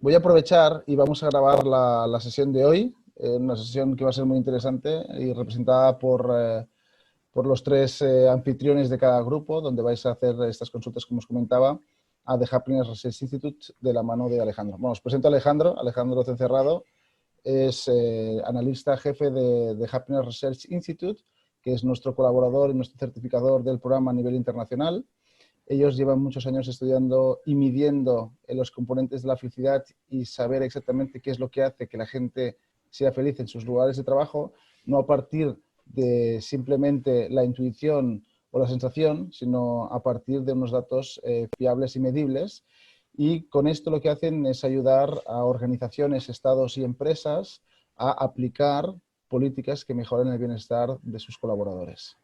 Voy a aprovechar y vamos a grabar la sesión de hoy, una sesión que va a ser muy interesante y representada por los tres anfitriones de cada grupo, donde vais a hacer estas consultas, como os comentaba, a The Happiness Research Institute de la mano de Alejandro. Bueno, os presento a Alejandro Cencerrado, es analista jefe de Happiness Research Institute, que es nuestro colaborador y nuestro certificador del programa a nivel internacional. Ellos llevan muchos años estudiando y midiendo los componentes de la felicidad y saber exactamente qué es lo que hace que la gente sea feliz en sus lugares de trabajo, no a partir de simplemente la intuición o la sensación, sino a partir de unos datos fiables y medibles. Y con esto lo que hacen es ayudar a organizaciones, estados y empresas a aplicar políticas que mejoren el bienestar de sus colaboradores.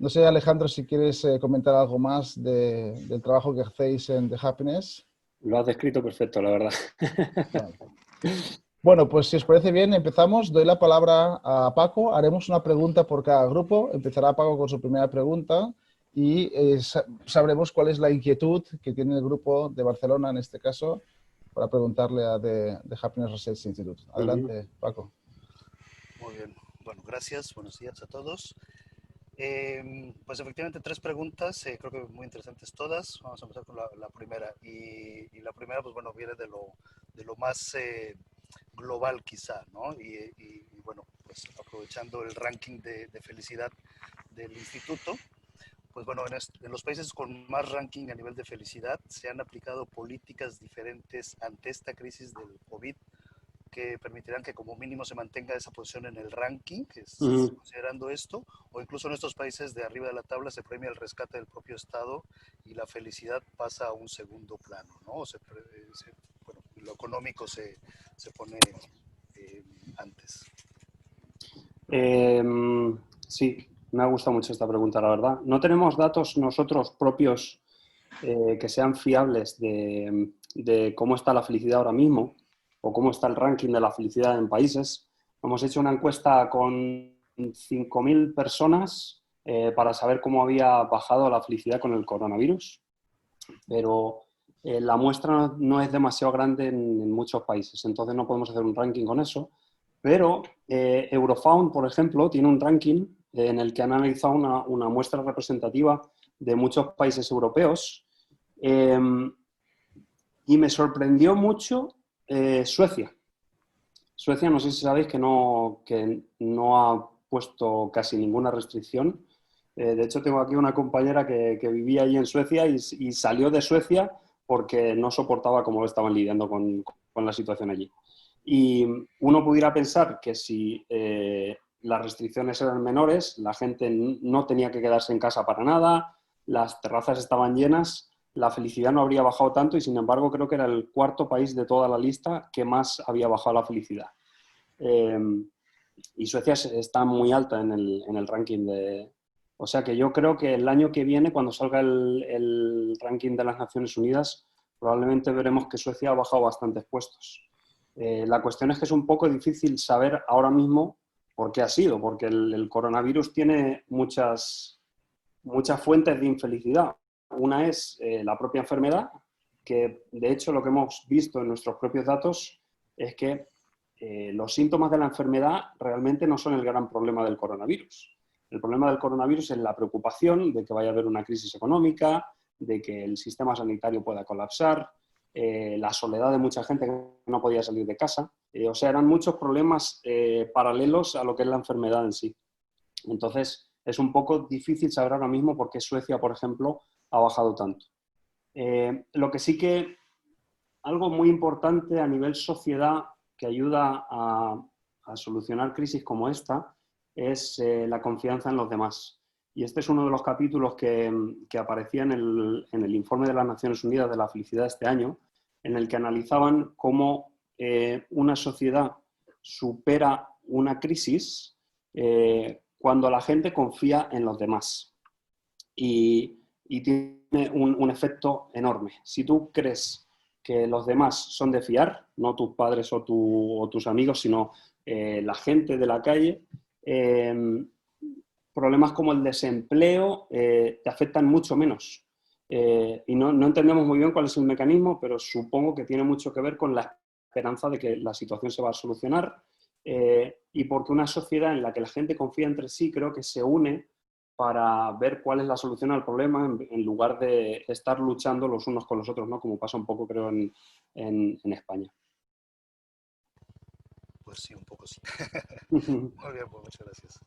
No sé, Alejandro, si quieres comentar algo más del trabajo que hacéis en The Happiness. Lo has descrito perfecto, la verdad. Vale. Bueno, pues si os parece bien, empezamos. Doy la palabra a Paco. Haremos una pregunta por cada grupo. Empezará Paco con su primera pregunta y sabremos cuál es la inquietud que tiene el grupo de Barcelona, en este caso, para preguntarle a The Happiness Research Institute. Adelante, Paco. Muy bien. Bueno, gracias. Buenos días a todos. Pues efectivamente 3 preguntas, creo que muy interesantes todas. Vamos a empezar con la primera. Y la primera, pues bueno, viene de lo más global quizá, ¿no? Y bueno, pues aprovechando el ranking de felicidad del instituto, pues bueno, en los países con más ranking a nivel de felicidad se han aplicado políticas diferentes ante esta crisis del COVID que permitirán que como mínimo se mantenga esa posición en el ranking, que es, considerando esto, o incluso en estos países de arriba de la tabla se premia el rescate del propio Estado y la felicidad pasa a un segundo plano, ¿no? Bueno, lo económico se pone antes. Sí, me ha gustado mucho esta pregunta, la verdad. No tenemos datos nosotros propios que sean fiables de cómo está la felicidad ahora mismo o cómo está el ranking de la felicidad en países. Hemos hecho una encuesta con 5.000 personas para saber cómo había bajado la felicidad con el coronavirus, pero la muestra no es demasiado grande en muchos países, entonces no podemos hacer un ranking con eso. Pero Eurofound, por ejemplo, tiene un ranking en el que han analizado una muestra representativa de muchos países europeos y me sorprendió mucho Suecia. Suecia, no sé si sabéis que no ha puesto casi ninguna restricción. De hecho, tengo aquí una compañera que vivía allí en Suecia y salió de Suecia porque no soportaba cómo estaban lidiando con la situación allí. Y uno pudiera pensar que si las restricciones eran menores, la gente no tenía que quedarse en casa para nada, las terrazas estaban llenas, la felicidad no habría bajado tanto y sin embargo creo que era el 4.º país de toda la lista que más había bajado la felicidad. Y Suecia está muy alta en el ranking de... O sea que yo creo que el año que viene, cuando salga el ranking de las Naciones Unidas, probablemente veremos que Suecia ha bajado bastantes puestos. La cuestión es que es un poco difícil saber ahora mismo por qué ha sido, porque el coronavirus tiene muchas fuentes de infelicidad. Una es la propia enfermedad, que de hecho lo que hemos visto en nuestros propios datos es que los síntomas de la enfermedad realmente no son el gran problema del coronavirus. El problema del coronavirus es la preocupación de que vaya a haber una crisis económica, de que el sistema sanitario pueda colapsar, la soledad de mucha gente que no podía salir de casa. O sea, eran muchos problemas paralelos a lo que es la enfermedad en sí. Entonces, es un poco difícil saber ahora mismo por qué Suecia, por ejemplo, ha bajado tanto. Lo que sí que, algo muy importante a nivel sociedad que ayuda a solucionar crisis como esta, es la confianza en los demás. Y este es uno de los capítulos que aparecía en el informe de las Naciones Unidas de la felicidad de este año, en el que analizaban cómo una sociedad supera una crisis cuando la gente confía en los demás. Y tiene un efecto enorme. Si tú crees que los demás son de fiar, no tus padres o tus amigos, sino la gente de la calle, problemas como el desempleo te afectan mucho menos. y no entendemos muy bien cuál es el mecanismo, pero supongo que tiene mucho que ver con la esperanza de que la situación se va a solucionar, y porque una sociedad en la que la gente confía entre sí creo que se une para ver cuál es la solución al problema en lugar de estar luchando los unos con los otros, ¿no? Como pasa un poco, creo, en España. Pues sí, un poco sí. Muy bien, pues muchas gracias.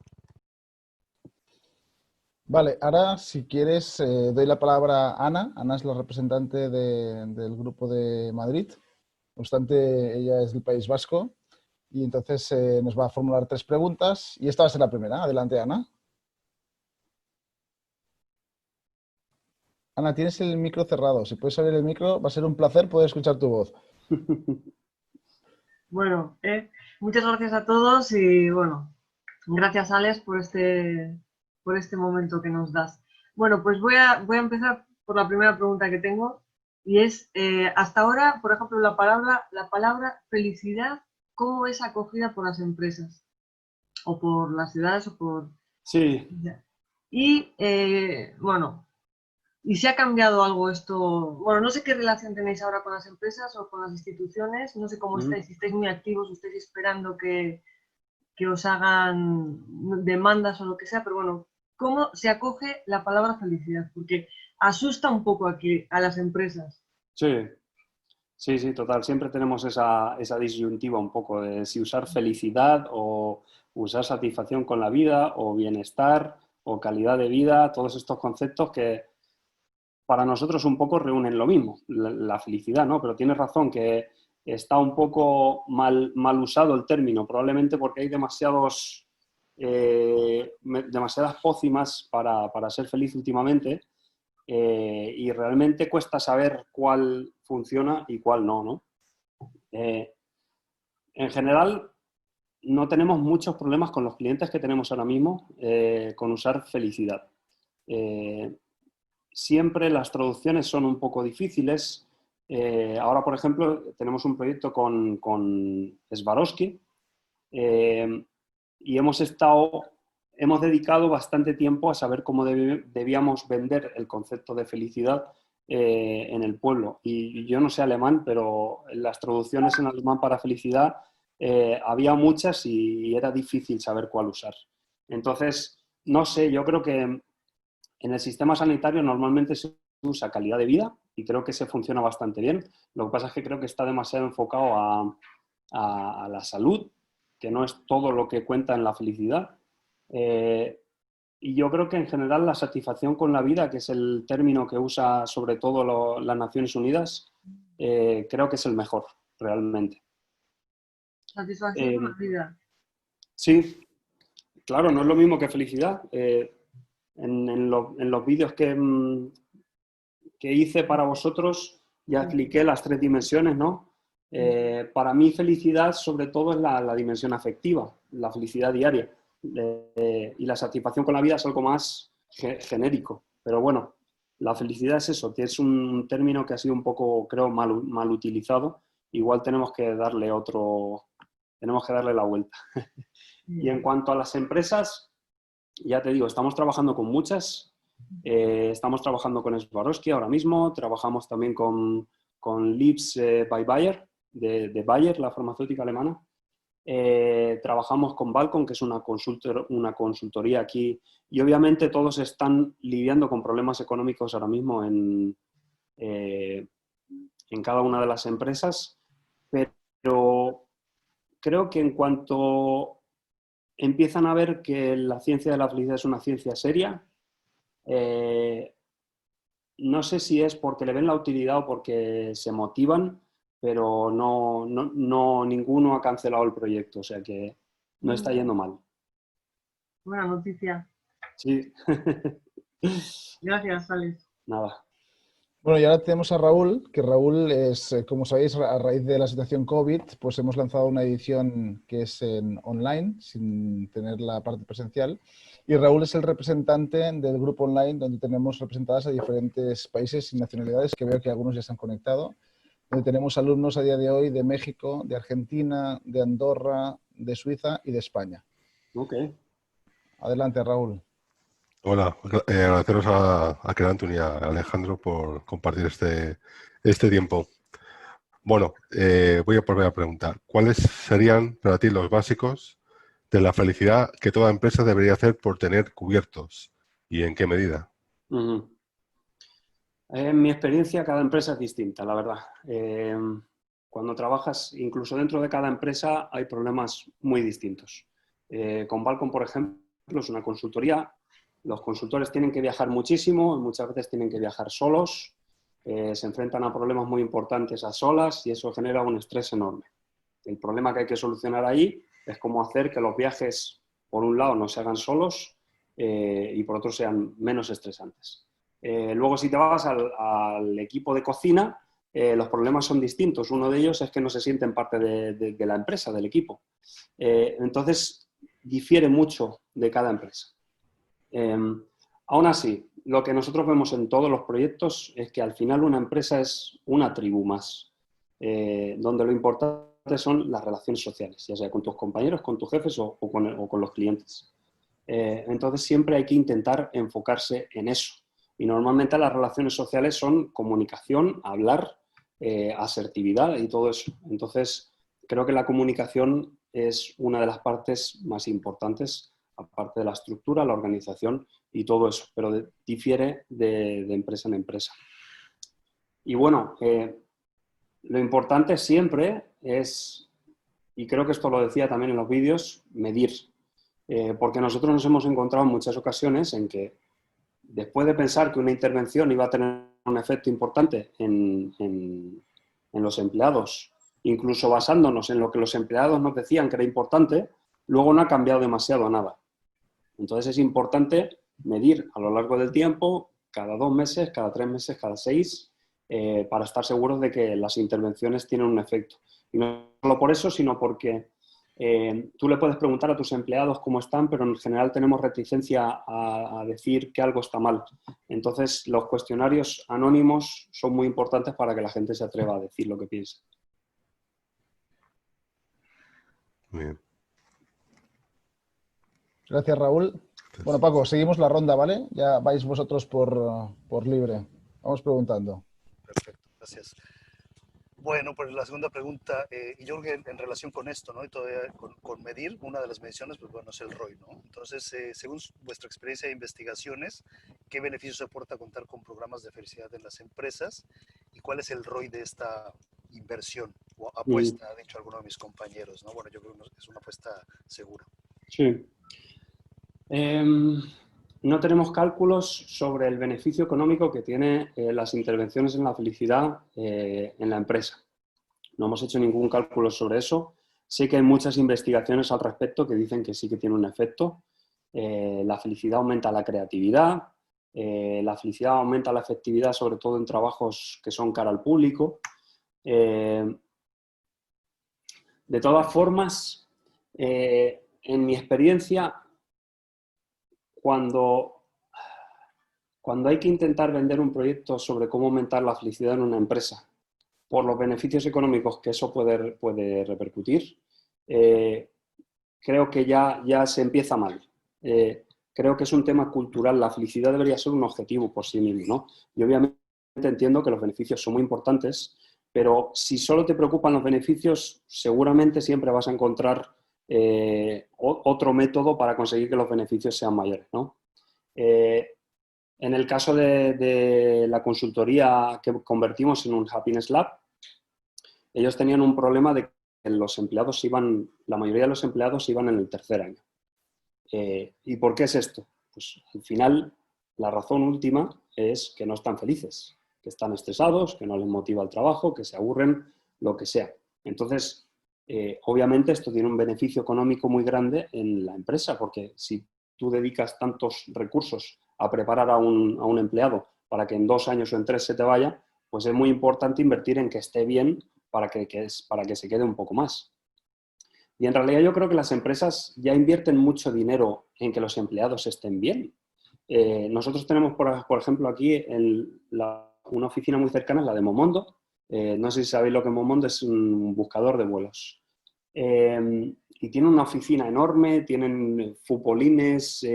Vale, ahora si quieres doy la palabra a Ana. Ana es la representante del grupo de Madrid. No obstante, ella es del País Vasco y entonces nos va a formular 3 preguntas y esta va a ser la primera. Adelante, Ana. Ana, tienes el micro cerrado. Si puedes abrir el micro, va a ser un placer poder escuchar tu voz. Bueno, muchas gracias a todos y bueno, gracias Alex por este momento que nos das. Bueno, pues voy a empezar por la primera pregunta que tengo y es, hasta ahora, por ejemplo, la palabra felicidad, ¿cómo es acogida por las empresas? O por las ciudades o por... Sí. Y bueno, ¿y si ha cambiado algo esto? Bueno, no sé qué relación tenéis ahora con las empresas o con las instituciones, no sé cómo estáis, si estáis muy activos, o estáis esperando que os hagan demandas o lo que sea, pero bueno, ¿cómo se acoge la palabra felicidad? Porque asusta un poco aquí a las empresas. Sí, sí, total. Siempre tenemos esa disyuntiva un poco de si usar felicidad o usar satisfacción con la vida o bienestar o calidad de vida, todos estos conceptos que para nosotros un poco reúnen lo mismo, la felicidad, ¿no? Pero tienes razón que está un poco mal usado el término, probablemente porque hay demasiadas pócimas para ser feliz últimamente, y realmente cuesta saber cuál funciona y cuál no, ¿no? En general, no tenemos muchos problemas con los clientes que tenemos ahora mismo con usar felicidad. Siempre las traducciones son un poco difíciles. Ahora, por ejemplo, tenemos un proyecto con Swarovski y hemos dedicado bastante tiempo a saber cómo debíamos vender el concepto de felicidad en el pueblo. Y yo no sé alemán, pero en las traducciones en alemán para felicidad había muchas y era difícil saber cuál usar. Entonces, no sé, yo creo que en el sistema sanitario normalmente se usa calidad de vida y creo que se funciona bastante bien. Lo que pasa es que creo que está demasiado enfocado a la salud, que no es todo lo que cuenta en la felicidad. Y yo creo que en general la satisfacción con la vida, que es el término que usa sobre todo las Naciones Unidas, creo que es el mejor, realmente. Satisfacción con la vida. Sí, claro, no es lo mismo que felicidad. En los vídeos que hice para vosotros ya expliqué las 3 dimensiones, ¿no? Para mí felicidad sobre todo es la dimensión afectiva, la felicidad diaria. Y la satisfacción con la vida es algo más genérico. Pero bueno, la felicidad es eso, que es un término que ha sido un poco, creo, mal utilizado. Igual tenemos que darle la vuelta. Y en cuanto a las empresas, ya te digo, estamos trabajando con muchas. Estamos trabajando con Swarovski ahora mismo, trabajamos también con Lips by Bayer, de Bayer, la farmacéutica alemana. Trabajamos con Balcon, que es una consultoría aquí, y obviamente todos están lidiando con problemas económicos ahora mismo en cada una de las empresas, pero creo que en cuanto empiezan a ver que la ciencia de la felicidad es una ciencia seria, no sé si es porque le ven la utilidad o porque se motivan, pero no ninguno ha cancelado el proyecto, o sea que no está yendo mal. Buena noticia. Sí. Gracias, Alex. Nada. Bueno, y ahora tenemos a Raúl, que Raúl es, como sabéis, a raíz de la situación COVID, pues hemos lanzado una edición que es en online, sin tener la parte presencial. Y Raúl es el representante del grupo online, donde tenemos representadas a diferentes países y nacionalidades, que veo que algunos ya se han conectado. Donde tenemos alumnos a día de hoy de México, de Argentina, de Andorra, de Suiza y de España. Ok. Adelante, Raúl. Hola, agradeceros a Kera Antoni y a Alejandro por compartir este tiempo. Bueno, voy a volver a preguntar. ¿Cuáles serían para ti los básicos de la felicidad que toda empresa debería hacer por tener cubiertos? ¿Y en qué medida? Ujú. En mi experiencia, cada empresa es distinta, la verdad. Cuando trabajas, incluso dentro de cada empresa, hay problemas muy distintos. Con Balcom, por ejemplo, es una consultoría. Los consultores tienen que viajar muchísimo, muchas veces tienen que viajar solos, se enfrentan a problemas muy importantes a solas y eso genera un estrés enorme. El problema que hay que solucionar ahí es cómo hacer que los viajes, por un lado, no se hagan solos y por otro sean menos estresantes. Luego, si te vas al equipo de cocina, los problemas son distintos. Uno de ellos es que no se sienten parte de la empresa, del equipo. Entonces, difiere mucho de cada empresa. Aún así, lo que nosotros vemos en todos los proyectos es que al final una empresa es una tribu más, donde lo importante son las relaciones sociales, ya sea con tus compañeros, con tus jefes o con los clientes. Entonces siempre hay que intentar enfocarse en eso. Y normalmente las relaciones sociales son comunicación, hablar, asertividad y todo eso. Entonces creo que la comunicación es una de las partes más importantes, aparte de la estructura, la organización y todo eso, pero difiere de empresa en empresa. Y bueno, lo importante siempre es, y creo que esto lo decía también en los vídeos, medir. Porque nosotros nos hemos encontrado en muchas ocasiones en que después de pensar que una intervención iba a tener un efecto importante en los empleados, incluso basándonos en lo que los empleados nos decían que era importante, luego no ha cambiado demasiado nada. Entonces es importante medir a lo largo del tiempo, cada 2 meses, cada 3 meses, cada 6, para estar seguros de que las intervenciones tienen un efecto. Y no solo por eso, sino porque tú le puedes preguntar a tus empleados cómo están, pero en general tenemos reticencia a decir que algo está mal. Entonces, los cuestionarios anónimos son muy importantes para que la gente se atreva a decir lo que piensa. Muy bien. Gracias, Raúl. Bueno, Paco, seguimos la ronda, ¿vale? Ya vais vosotros por libre. Vamos preguntando. Perfecto, gracias. Bueno, pues la segunda pregunta, y yo creo que en relación con esto, ¿no? Y todavía con medir, una de las mediciones, pues bueno, es el ROI, ¿no? Entonces, según vuestra experiencia de investigaciones, ¿qué beneficios aporta contar con programas de felicidad en las empresas? ¿Y cuál es el ROI de esta inversión o apuesta, ha dicho alguno de mis compañeros, ¿no? Bueno, yo creo que es una apuesta segura. Sí. No tenemos cálculos sobre el beneficio económico que tiene las intervenciones en la felicidad en la empresa. No hemos hecho ningún cálculo sobre eso. Sé que hay muchas investigaciones al respecto que dicen que sí que tiene un efecto. La felicidad aumenta la creatividad, la felicidad aumenta la efectividad, sobre todo en trabajos que son cara al público. De todas formas, en mi experiencia, cuando hay que intentar vender un proyecto sobre cómo aumentar la felicidad en una empresa, por los beneficios económicos que eso puede repercutir, creo que ya se empieza mal. Creo que es un tema cultural. La felicidad debería ser un objetivo por sí mismo, ¿no? Y obviamente entiendo que los beneficios son muy importantes, pero si solo te preocupan los beneficios, seguramente siempre vas a encontrar otro método para conseguir que los beneficios sean mayores, ¿no? En el caso de la consultoría que convertimos en un Happiness Lab, ellos tenían un problema de que los empleados la mayoría de los empleados iban en el 3er año. ¿Y por qué es esto? Pues al final la razón última es que no están felices, que están estresados, que no les motiva el trabajo, que se aburren, lo que sea. Entonces, obviamente esto tiene un beneficio económico muy grande en la empresa, porque si tú dedicas tantos recursos a preparar a un empleado para que en 2 años o en 3 se te vaya, pues es muy importante invertir en que esté bien para que se quede un poco más. Y en realidad yo creo que las empresas ya invierten mucho dinero en que los empleados estén bien. Nosotros tenemos, por ejemplo, aquí una oficina muy cercana, es la de Momondo. No sé si sabéis lo que es Momondo, es un buscador de vuelos. Y tiene una oficina enorme, tienen futbolines,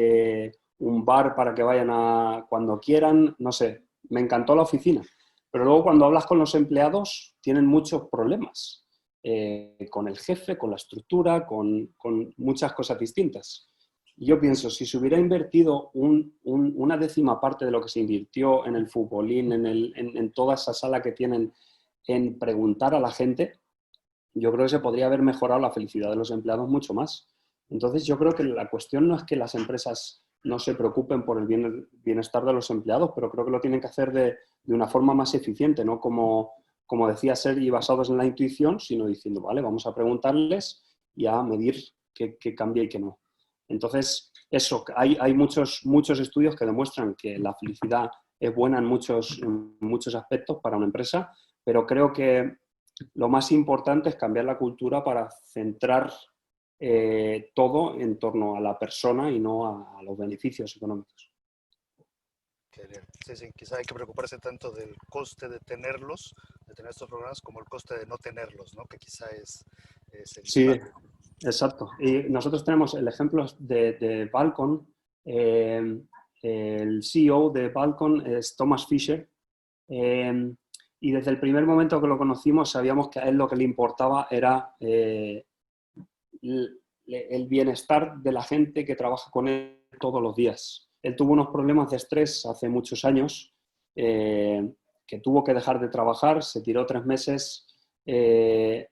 un bar para que vayan cuando quieran, no sé, me encantó la oficina. Pero luego cuando hablas con los empleados tienen muchos problemas con el jefe, con la estructura, con muchas cosas distintas. Y yo pienso, si se hubiera invertido una décima parte de lo que se invirtió en el futbolín, en toda esa sala que tienen, en preguntar a la gente, yo creo que se podría haber mejorado la felicidad de los empleados mucho más. Entonces yo creo que la cuestión no es que las empresas no se preocupen por el bienestar de los empleados, pero creo que lo tienen que hacer de una forma más eficiente, no como decía Sergi, basados en la intuición, sino diciendo, vale, vamos a preguntarles y a medir qué cambia y qué no. Entonces, eso, hay muchos estudios que demuestran que la felicidad es buena en muchos aspectos para una empresa, pero creo que lo más importante es cambiar la cultura para centrar todo en torno a la persona y no a los beneficios económicos. Sí, sí, quizá hay que preocuparse tanto del coste de tener estos programas, como el coste de no tenerlos, ¿no? Que quizá es el Sí, impacto. exacto. Y nosotros tenemos el ejemplo de Balcon. El CEO de Balcon es Thomas Fisher. Y desde el primer momento que lo conocimos sabíamos que a él lo que le importaba era el bienestar de la gente que trabaja con él todos los días. Él tuvo unos problemas de estrés hace muchos años, que tuvo que dejar de trabajar, se tiró 3 meses, le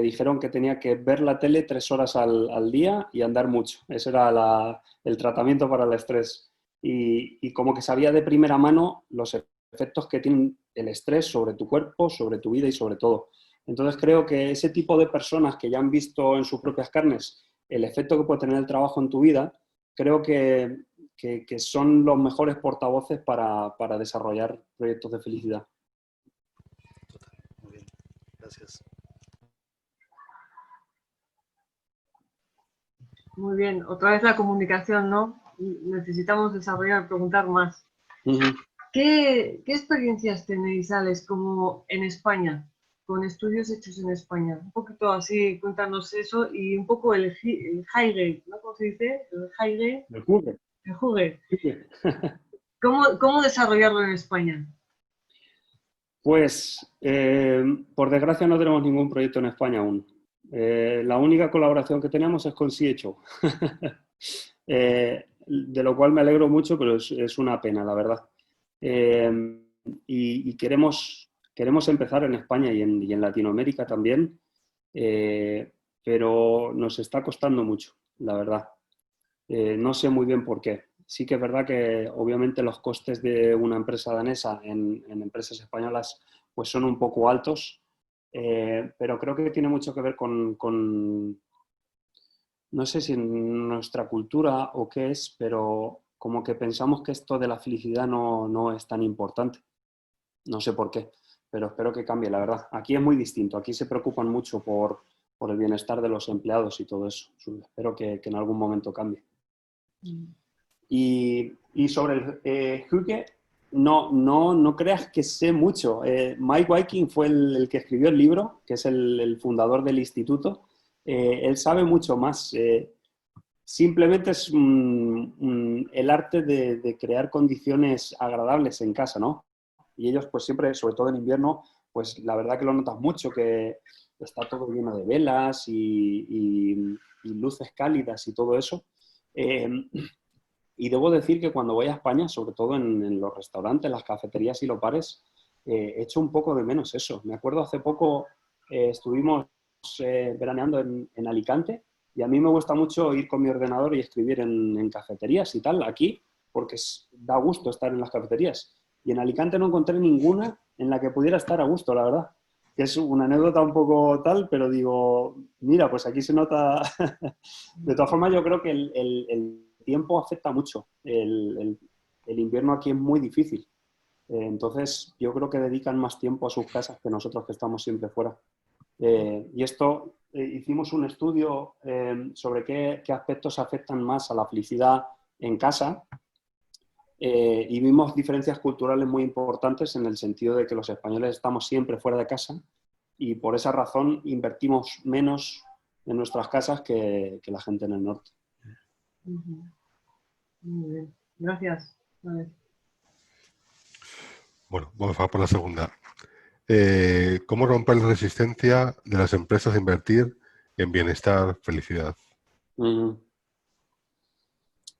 dijeron que tenía que ver la tele 3 horas al día y andar mucho. Ese era el tratamiento para el estrés. Y como que sabía de primera mano los efectos que tiene el estrés sobre tu cuerpo, sobre tu vida y sobre todo. Entonces creo que ese tipo de personas que ya han visto en sus propias carnes el efecto que puede tener el trabajo en tu vida, creo que son los mejores portavoces para desarrollar proyectos de felicidad. Total. Muy bien, gracias. Muy bien, otra vez la comunicación, ¿no? Necesitamos desarrollar, preguntar más. ¿Qué experiencias tenéis, Alex, como en España, con estudios hechos en España? Un poquito así, cuéntanos eso y un poco el Higher, ¿no? ¿Cómo se dice? El Higher. El Hugger. El Hugger. ¿Cómo desarrollarlo en España? Pues, por desgracia no tenemos ningún proyecto en España aún. La única colaboración que tenemos es con CHO. De lo cual me alegro mucho, pero es una pena, la verdad. Y queremos empezar en España y en Latinoamérica también, pero nos está costando mucho, la verdad. No sé muy bien por qué. Sí que es verdad que obviamente los costes de una empresa danesa en empresas españolas pues son un poco altos, pero creo que tiene mucho que ver con no sé si en nuestra cultura o qué es, pero como que pensamos que esto de la felicidad no es tan importante. No sé por qué, pero espero que cambie, la verdad. Aquí es muy distinto. Aquí se preocupan mucho por el bienestar de los empleados y todo eso. Espero que en algún momento cambie. Y sobre el Hugge, no creas que sé mucho. Mike Viking fue el que escribió el libro, que es el fundador del instituto. Él sabe mucho más. Simplemente es el arte de crear condiciones agradables en casa, ¿no? Y ellos pues siempre, sobre todo en invierno, pues la verdad que lo notas mucho, que está todo lleno de velas y luces cálidas y todo eso. Y debo decir que cuando voy a España, sobre todo en los restaurantes, las cafeterías y los bares, echo un poco de menos eso. Me acuerdo hace poco estuvimos veraneando en Alicante y a mí me gusta mucho ir con mi ordenador y escribir en cafeterías y tal, aquí, porque da gusto estar en las cafeterías. Y en Alicante no encontré ninguna en la que pudiera estar a gusto, la verdad. Que es una anécdota un poco tal, pero digo, mira, pues aquí se nota... De todas formas, yo creo que el tiempo afecta mucho. El invierno aquí es muy difícil. Entonces, yo creo que dedican más tiempo a sus casas que nosotros que estamos siempre fuera. Y esto, hicimos un estudio sobre qué aspectos afectan más a la felicidad en casa y vimos diferencias culturales muy importantes en el sentido de que los españoles estamos siempre fuera de casa y por esa razón invertimos menos en nuestras casas que la gente en el norte. Muy bien, gracias. Vale. Bueno, vamos a por la segunda. ¿Cómo romper la resistencia de las empresas a invertir en bienestar, felicidad?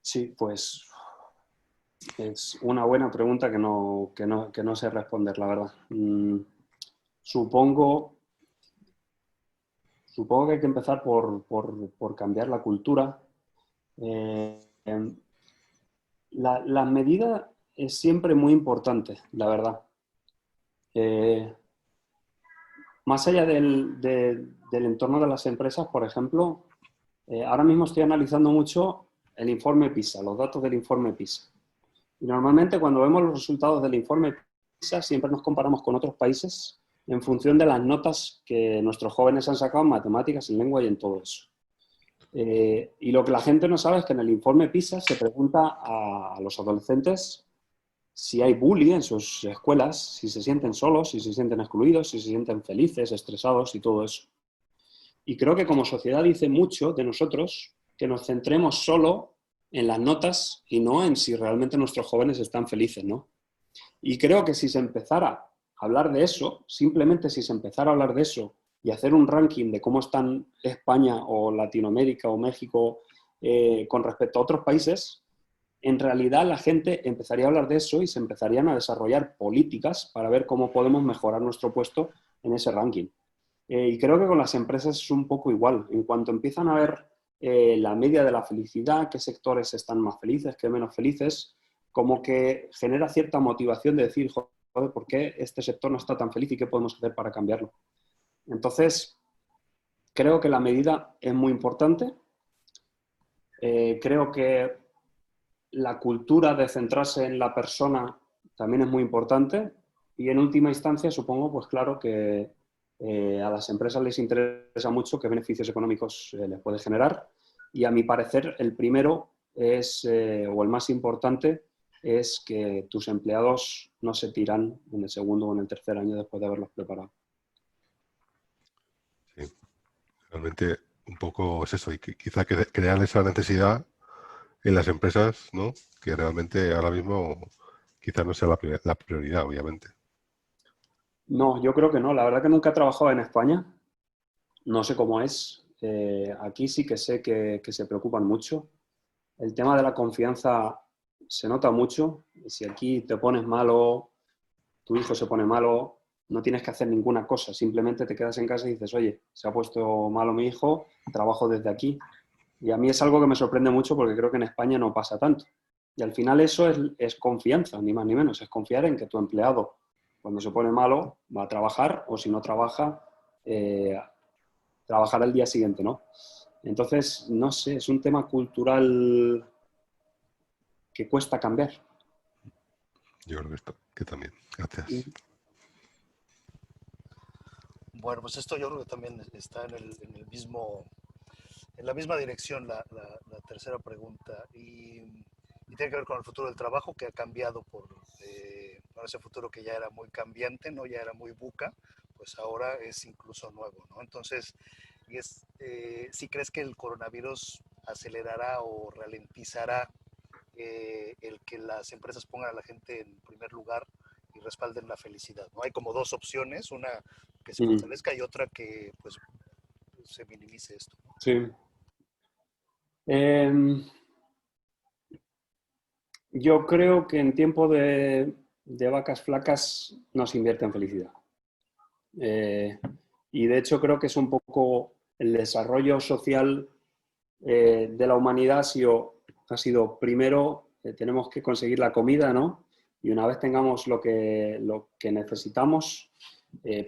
Sí, pues es una buena pregunta que no sé responder, la verdad. Supongo que hay que empezar por cambiar la cultura. La medida es siempre muy importante, la verdad. Más allá del entorno de las empresas, por ejemplo, ahora mismo estoy analizando mucho el informe PISA, los datos del informe PISA. Y normalmente cuando vemos los resultados del informe PISA siempre nos comparamos con otros países en función de las notas que nuestros jóvenes han sacado en matemáticas, en lengua y en todo eso. Y lo que la gente no sabe es que en el informe PISA se pregunta a los adolescentes si hay bullying en sus escuelas, si se sienten solos, si se sienten excluidos, si se sienten felices, estresados y todo eso. Y creo que como sociedad dice mucho de nosotros que nos centremos solo en las notas y no en si realmente nuestros jóvenes están felices, ¿no? Y creo que si se empezara a hablar de eso, simplemente si se empezara a hablar de eso y hacer un ranking de cómo están España o Latinoamérica o México con respecto a otros países, en realidad la gente empezaría a hablar de eso y se empezarían a desarrollar políticas para ver cómo podemos mejorar nuestro puesto en ese ranking. Y creo que con las empresas es un poco igual. En cuanto empiezan a ver la media de la felicidad, qué sectores están más felices, qué menos felices, como que genera cierta motivación de decir, joder, ¿por qué este sector no está tan feliz y qué podemos hacer para cambiarlo? Entonces, creo que la medida es muy importante. Creo que la cultura de centrarse en la persona también es muy importante y en última instancia supongo, pues claro, que a las empresas les interesa mucho qué beneficios económicos les puede generar y a mi parecer el primero es, o el más importante, es que tus empleados no se tiran en el segundo o en el tercer año después de haberlos preparado. Sí, realmente un poco es eso, y que quizá crear esa necesidad en las empresas, ¿no? Que realmente ahora mismo quizá no sea la prioridad, obviamente. No, yo creo que no. La verdad que nunca he trabajado en España. No sé cómo es. Aquí sí que sé que se preocupan mucho. El tema de la confianza se nota mucho. Si aquí te pones malo, tu hijo se pone malo, no tienes que hacer ninguna cosa. Simplemente te quedas en casa y dices, oye, se ha puesto malo mi hijo, trabajo desde aquí. Y a mí es algo que me sorprende mucho porque creo que en España no pasa tanto. Y al final eso es confianza, ni más ni menos. Es confiar en que tu empleado, cuando se pone malo, va a trabajar o si no trabaja, trabajar al día siguiente, ¿no? Entonces, no sé, es un tema cultural que cuesta cambiar. Yo creo que también. Gracias. Bueno, pues esto yo creo que también está en la misma dirección la tercera pregunta y tiene que ver con el futuro del trabajo que ha cambiado por ese futuro que ya era muy cambiante, ¿no? Ya era muy buca, pues ahora es incluso nuevo, ¿no? Entonces, ¿sí crees que el coronavirus acelerará o ralentizará el que las empresas pongan a la gente en primer lugar y respalden la felicidad, ¿no? Hay como dos opciones, una que se fortalezca y otra que pues se minimice esto, ¿no? Sí. Yo creo que en tiempo de vacas flacas no se invierte en felicidad. Y de hecho creo que es un poco el desarrollo social de la humanidad ha sido primero tenemos que conseguir la comida, ¿no? Y una vez tengamos lo que necesitamos,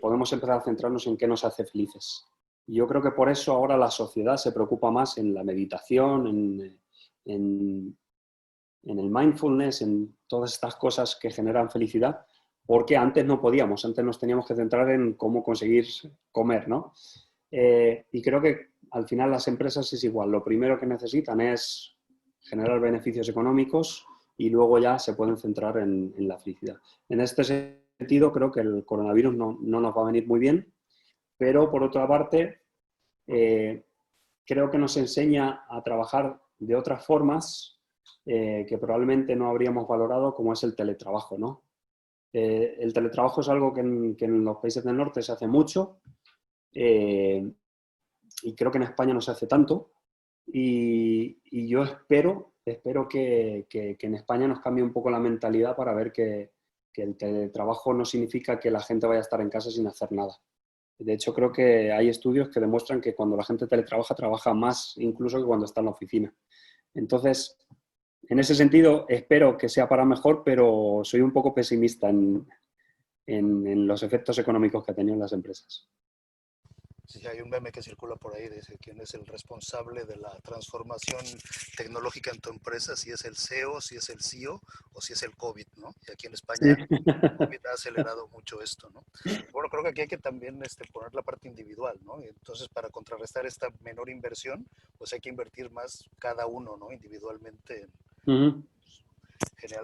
podemos empezar a centrarnos en qué nos hace felices. Y yo creo que por eso ahora la sociedad se preocupa más en la meditación, en el mindfulness, en todas estas cosas que generan felicidad, porque antes no podíamos, antes nos teníamos que centrar en cómo conseguir comer, ¿no? Y creo que al final las empresas es igual, lo primero que necesitan es generar beneficios económicos y luego ya se pueden centrar en la felicidad. En este sentido creo que el coronavirus no nos va a venir muy bien, pero por otra parte creo que nos enseña a trabajar de otras formas que probablemente no habríamos valorado, como es el teletrabajo, ¿no? El teletrabajo es algo que en los países del norte se hace mucho, y creo que en España no se hace tanto, y yo espero que en España nos cambie un poco la mentalidad para ver que el teletrabajo no significa que la gente vaya a estar en casa sin hacer nada. De hecho, creo que hay estudios que demuestran que cuando la gente teletrabaja, trabaja más incluso que cuando está en la oficina. Entonces, en ese sentido, espero que sea para mejor, pero soy un poco pesimista en los efectos económicos que ha tenido en las empresas. Sí, hay un meme que circula por ahí, dice quién es el responsable de la transformación tecnológica en tu empresa, si es el CEO, si es el CEO o si es el COVID, ¿no? Y aquí en España el COVID ha acelerado mucho esto, ¿no? Bueno, creo que aquí hay que también poner la parte individual, ¿no? Y entonces, para contrarrestar esta menor inversión, pues hay que invertir más cada uno, ¿no? Individualmente. Genial,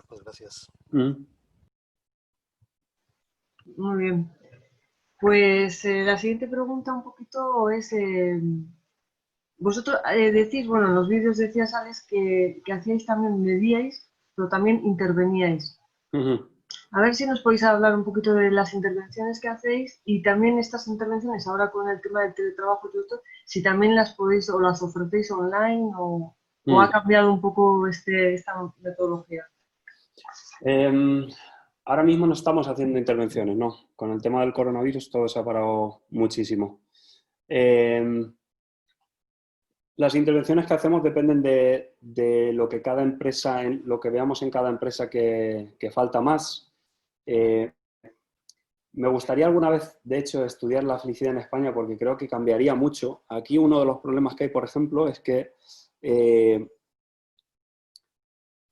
pues gracias. Muy bien. Pues la siguiente pregunta un poquito es, vosotros decís, bueno, en los vídeos decías, Alex, que hacíais también, medíais, pero también interveníais. A ver si nos podéis hablar un poquito de las intervenciones que hacéis y también estas intervenciones, ahora con el tema del teletrabajo y todo esto, si también las podéis o las ofrecéis online o ha cambiado un poco esta metodología. Ahora mismo no estamos haciendo intervenciones, ¿no? Con el tema del coronavirus todo se ha parado muchísimo. Las intervenciones que hacemos dependen de lo que cada empresa, lo que veamos en cada empresa que falta más. Me gustaría alguna vez, de hecho, estudiar la felicidad en España porque creo que cambiaría mucho. Aquí uno de los problemas que hay, por ejemplo, es que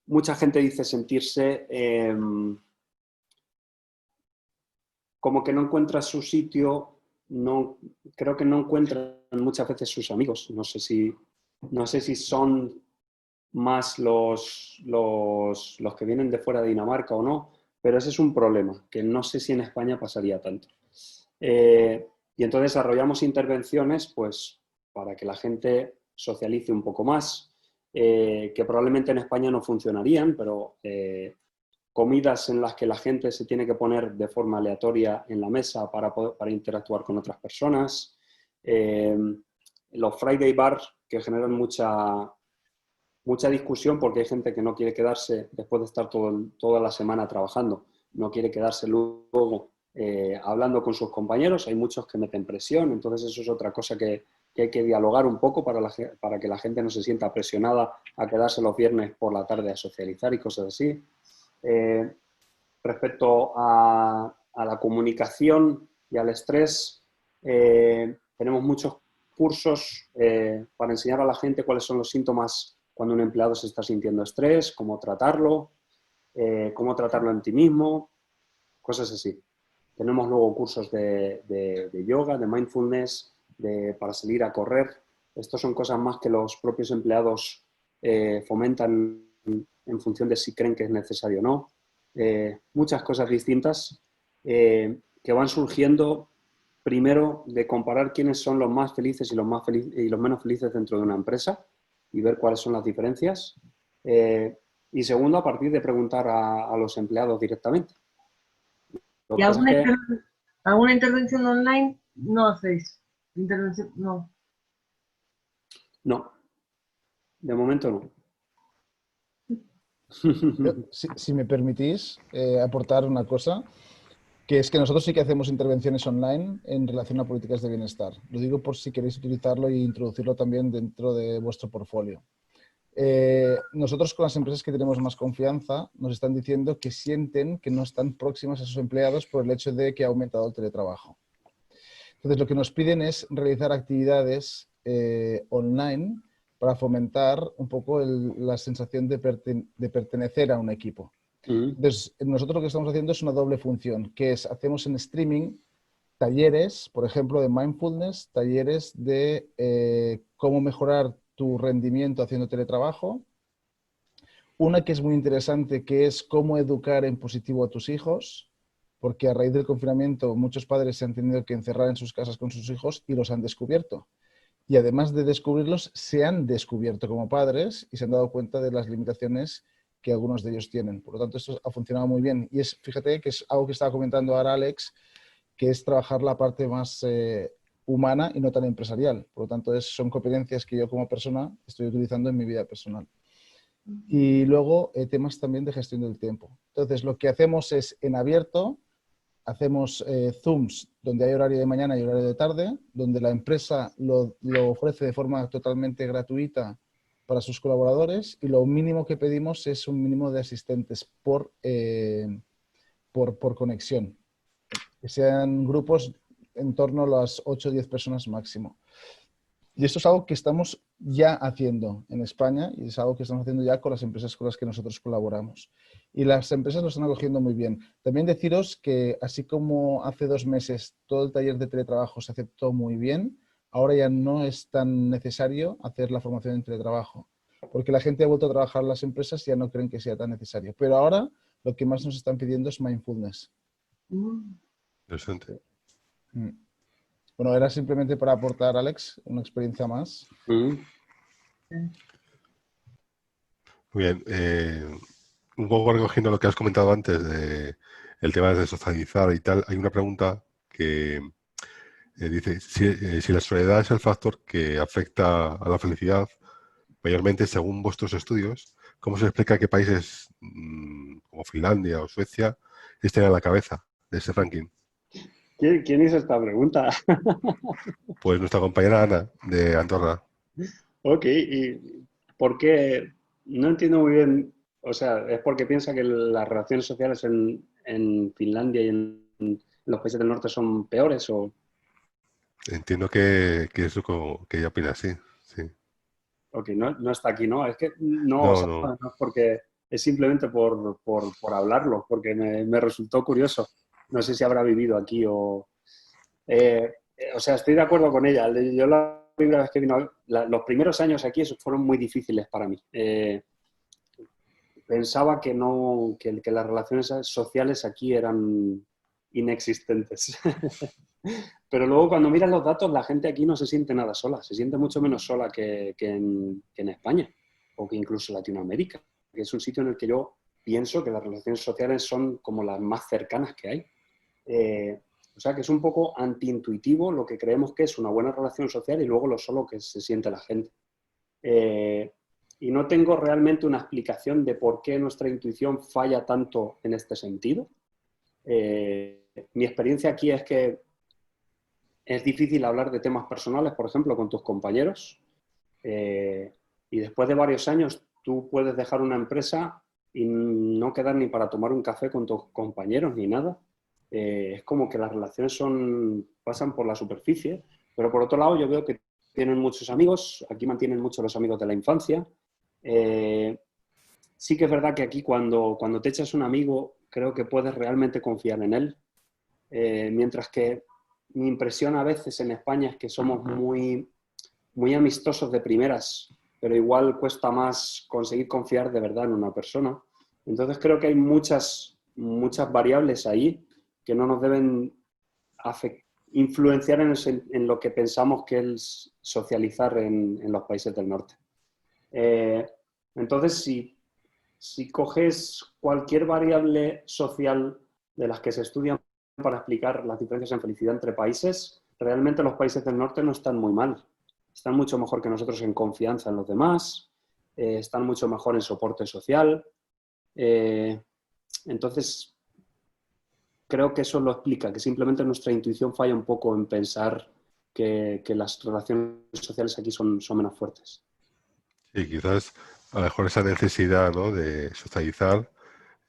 mucha gente dice sentirse como que no encuentra su sitio, creo que no encuentran muchas veces sus amigos. No sé si son más los que vienen de fuera de Dinamarca o no, pero ese es un problema, que no sé si en España pasaría tanto. Y entonces desarrollamos intervenciones pues, para que la gente socialice un poco más, que probablemente en España no funcionarían, pero comidas en las que la gente se tiene que poner de forma aleatoria en la mesa para interactuar con otras personas, los Friday Bars que generan mucha discusión porque hay gente que no quiere quedarse después de estar toda la semana trabajando, no quiere quedarse luego hablando con sus compañeros, hay muchos que meten presión, entonces eso es otra cosa que hay que dialogar un poco para que la gente no se sienta presionada a quedarse los viernes por la tarde a socializar y cosas así. Respecto a la comunicación y al estrés, tenemos muchos cursos para enseñar a la gente cuáles son los síntomas cuando un empleado se está sintiendo estrés, cómo tratarlo en ti mismo, cosas así. Tenemos luego cursos de yoga, de mindfulness, para salir a correr. Estos son cosas más que los propios empleados fomentan en función de si creen que es necesario o no. Muchas cosas distintas que van surgiendo primero de comparar quiénes son los más felices y los menos felices dentro de una empresa y ver cuáles son las diferencias. Y segundo, a partir de preguntar a los empleados directamente. ¿Y alguna intervención online no hacéis? ¿Intervención? No. No, de momento no. Si me permitís aportar una cosa, que es que nosotros sí que hacemos intervenciones online en relación a políticas de bienestar. Lo digo por si queréis utilizarlo e introducirlo también dentro de vuestro portfolio. Nosotros con las empresas que tenemos más confianza nos están diciendo que sienten que no están próximas a sus empleados por el hecho de que ha aumentado el teletrabajo. Entonces lo que nos piden es realizar actividades online para fomentar un poco la sensación de pertenecer a un equipo. Entonces, nosotros lo que estamos haciendo es una doble función, que es, hacemos en streaming talleres, por ejemplo, de mindfulness, talleres de cómo mejorar tu rendimiento haciendo teletrabajo. Una que es muy interesante, que es cómo educar en positivo a tus hijos, porque a raíz del confinamiento muchos padres se han tenido que encerrar en sus casas con sus hijos y los han descubierto. y además de descubrirlos, se han descubierto como padres y se han dado cuenta de las limitaciones que algunos de ellos tienen. Por lo tanto, esto ha funcionado muy bien. Y fíjate que es algo que estaba comentando ahora Alex, que es trabajar la parte más humana y no tan empresarial. Por lo tanto, son competencias que yo como persona estoy utilizando en mi vida personal. Y luego temas también de gestión del tiempo. Entonces, lo que hacemos es en abierto, hacemos Zooms donde hay horario de mañana y horario de tarde, donde la empresa lo ofrece de forma totalmente gratuita para sus colaboradores, y lo mínimo que pedimos es un mínimo de asistentes por conexión. Que sean grupos en torno a las 8 o 10 personas máximo. Y esto es algo que estamos ya haciendo en España y es algo que estamos haciendo ya con las empresas con las que nosotros colaboramos. Y las empresas lo están acogiendo muy bien. También deciros que así como hace 2 meses todo el taller de teletrabajo se aceptó muy bien, ahora ya no es tan necesario hacer la formación en teletrabajo, porque la gente ha vuelto a trabajar en las empresas y ya no creen que sea tan necesario. Pero ahora lo que más nos están pidiendo es mindfulness. Interesante. Bueno, era simplemente para aportar, Alex, una experiencia más. Muy bien. Un poco recogiendo lo que has comentado antes de el tema de socializar y tal, hay una pregunta que dice si la soledad es el factor que afecta a la felicidad, mayormente según vuestros estudios, ¿cómo se explica que países como Finlandia o Suecia estén a la cabeza de ese ranking? ¿Quién hizo esta pregunta? Pues nuestra compañera Ana, de Andorra. Ok, ¿y por qué? No entiendo muy bien. O sea, ¿es porque piensa que las relaciones sociales en Finlandia y en los países del norte son peores? O... Entiendo que es lo que ella opina, sí. Ok, no está aquí, ¿no? Es que no, o sea, No. no es porque es simplemente por hablarlo, porque me resultó curioso. No sé si habrá vivido aquí o... o sea, estoy de acuerdo con ella. Yo la primera vez que vino, los primeros años aquí esos fueron muy difíciles para mí. Pensaba que las relaciones sociales aquí eran inexistentes. Pero luego cuando miras los datos, la gente aquí no se siente nada sola, se siente mucho menos sola que en España o que incluso Latinoamérica, que es un sitio en el que yo pienso que las relaciones sociales son como las más cercanas que hay. O sea que es un poco antiintuitivo lo que creemos que es una buena relación social y luego lo solo que se siente la gente. Y no tengo realmente una explicación de por qué nuestra intuición falla tanto en este sentido. Mi experiencia aquí es que es difícil hablar de temas personales, por ejemplo, con tus compañeros. Y después de varios años tú puedes dejar una empresa y no quedar ni para tomar un café con tus compañeros ni nada. Es como que las relaciones pasan por la superficie, pero por otro lado yo veo que tienen muchos amigos, aquí mantienen mucho los amigos de la infancia. Sí que es verdad que aquí cuando te echas un amigo creo que puedes realmente confiar en él, mientras que mi impresión a veces en España es que somos muy, muy amistosos de primeras, pero igual cuesta más conseguir confiar de verdad en una persona. Entonces creo que hay muchas variables ahí que no nos deben influenciar en lo que pensamos que es socializar en los países del norte. Entonces, si coges cualquier variable social de las que se estudian para explicar las diferencias en felicidad entre países, realmente los países del norte no están muy mal. Están mucho mejor que nosotros en confianza en los demás, están mucho mejor en soporte social. Entonces, creo que eso lo explica, que simplemente nuestra intuición falla un poco en pensar que las relaciones sociales aquí son menos fuertes. Sí, quizás a lo mejor esa necesidad, ¿no?, de socializar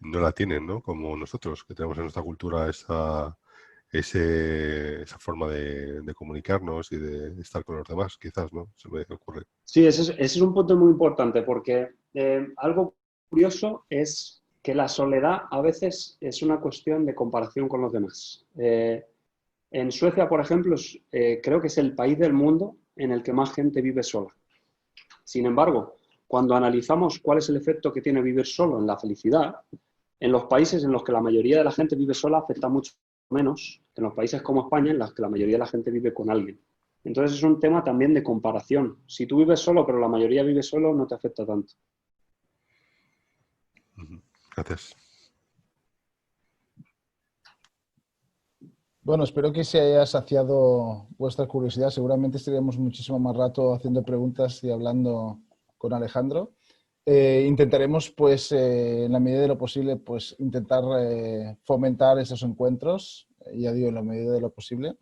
no la tienen, ¿no?, como nosotros, que tenemos en nuestra cultura esa forma de comunicarnos y de estar con los demás, quizás, ¿no? Se me ocurre. Sí, ese es un punto muy importante porque algo curioso es que la soledad a veces es una cuestión de comparación con los demás. En Suecia, por ejemplo, creo que es el país del mundo en el que más gente vive sola. Sin embargo, cuando analizamos cuál es el efecto que tiene vivir solo en la felicidad, en los países en los que la mayoría de la gente vive sola afecta mucho menos que en los países como España, en los que la mayoría de la gente vive con alguien. Entonces es un tema también de comparación. Si tú vives solo, pero la mayoría vive solo, no te afecta tanto. Gracias. Bueno, espero que se haya saciado vuestra curiosidad. Seguramente estaríamos muchísimo más rato haciendo preguntas y hablando con Alejandro. Intentaremos, pues, en la medida de lo posible, pues, intentar fomentar esos encuentros, ya digo, en la medida de lo posible.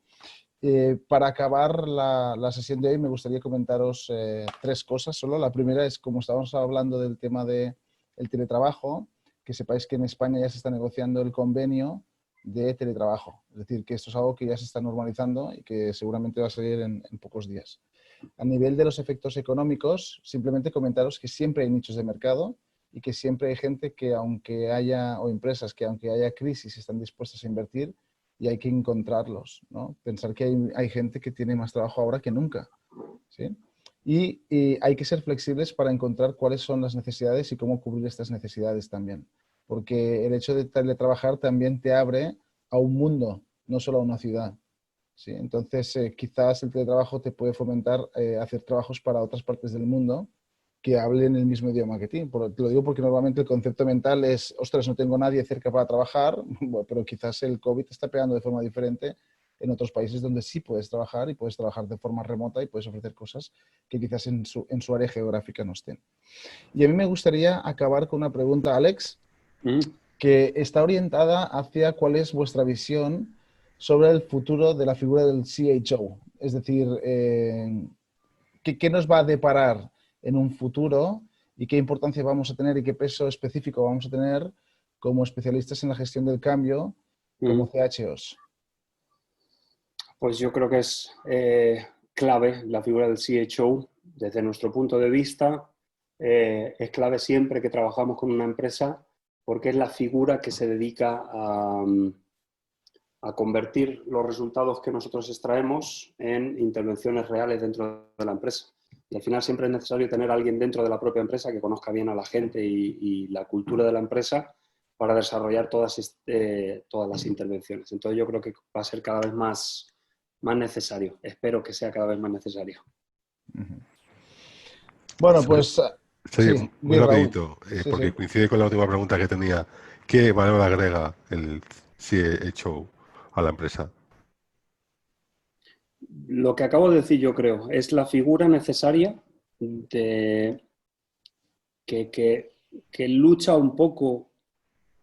Para acabar la sesión de hoy, me gustaría comentaros 3 cosas solo. La primera es, como estábamos hablando del tema del teletrabajo, que sepáis que en España ya se está negociando el convenio de teletrabajo. Es decir, que esto es algo que ya se está normalizando y que seguramente va a salir en pocos días. A nivel de los efectos económicos, simplemente comentaros que siempre hay nichos de mercado y que siempre hay gente que, aunque haya, o empresas que aunque haya crisis, están dispuestas a invertir y hay que encontrarlos, ¿no? Pensar que hay gente que tiene más trabajo ahora que nunca, ¿sí? Y hay que ser flexibles para encontrar cuáles son las necesidades y cómo cubrir estas necesidades también. Porque el hecho de teletrabajar también te abre a un mundo, no solo a una ciudad. ¿Sí? Entonces, quizás el teletrabajo te puede fomentar hacer trabajos para otras partes del mundo que hablen el mismo idioma que ti. Te lo digo porque normalmente el concepto mental es, ostras, no tengo nadie cerca para trabajar, bueno, pero quizás el COVID está pegando de forma diferente en otros países donde sí puedes trabajar y puedes trabajar de forma remota y puedes ofrecer cosas que quizás en su área geográfica no estén. Y a mí me gustaría acabar con una pregunta, Alex, que está orientada hacia cuál es vuestra visión sobre el futuro de la figura del CHO. Es decir, ¿qué nos va a deparar en un futuro y qué importancia vamos a tener y qué peso específico vamos a tener como especialistas en la gestión del cambio, como CHOs? Pues yo creo que es clave la figura del CHO. Desde nuestro punto de vista, es clave siempre que trabajamos con una empresa porque es la figura que se dedica a convertir los resultados que nosotros extraemos en intervenciones reales dentro de la empresa. Y al final siempre es necesario tener a alguien dentro de la propia empresa que conozca bien a la gente y la cultura de la empresa para desarrollar todas las intervenciones. Entonces yo creo que va a ser cada vez más necesario. Espero que sea cada vez más necesario. Bueno, pues... Sí, muy rapidito, porque sí. coincide con la última pregunta que tenía. ¿Qué valor agrega el CHO a la empresa? Lo que acabo de decir yo creo, es la figura necesaria que lucha un poco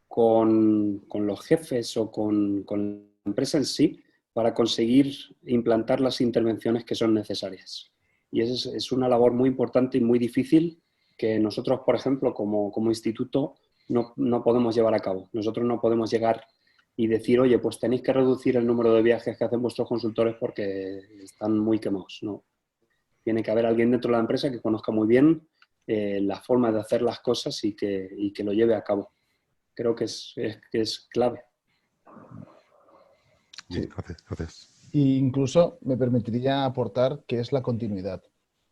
con los jefes o con la empresa en sí para conseguir implantar las intervenciones que son necesarias. Y es una labor muy importante y muy difícil que nosotros, por ejemplo, como instituto, no podemos llevar a cabo. Nosotros no podemos llegar y decir, oye, pues tenéis que reducir el número de viajes que hacen vuestros consultores porque están muy quemados. No. Tiene que haber alguien dentro de la empresa que conozca muy bien la forma de hacer las cosas y que lo lleve a cabo. Creo que es clave. Sí. Gracias. Y incluso me permitiría aportar que es la continuidad.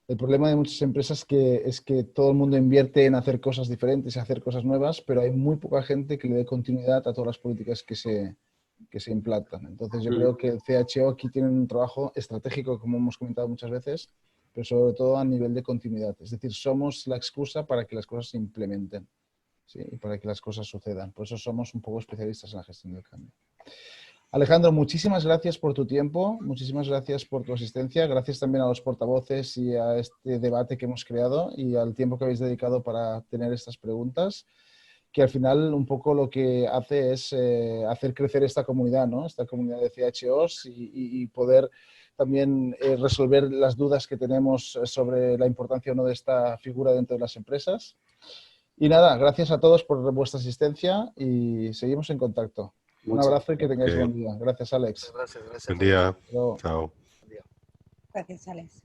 El problema de muchas empresas es que todo el mundo invierte en hacer cosas diferentes, en hacer cosas nuevas, pero hay muy poca gente que le dé continuidad a todas las políticas que se implantan. Entonces yo creo que el CHO aquí tiene un trabajo estratégico, como hemos comentado muchas veces, pero sobre todo a nivel de continuidad. Es decir, somos la excusa para que las cosas se implementen, ¿sí? Y para que las cosas sucedan. Por eso somos un poco especialistas en la gestión del cambio. Alejandro, muchísimas gracias por tu tiempo, muchísimas gracias por tu asistencia, gracias también a los portavoces y a este debate que hemos creado y al tiempo que habéis dedicado para tener estas preguntas, que al final un poco lo que hace es hacer crecer esta comunidad, ¿no? Esta comunidad de CHOs y poder también resolver las dudas que tenemos sobre la importancia o no de esta figura dentro de las empresas. Y nada, gracias a todos por vuestra asistencia y seguimos en contacto. Un abrazo y que tengáis buen día. Gracias, Alex. Gracias. Buen día. Chao. Buen día. Gracias, Alex.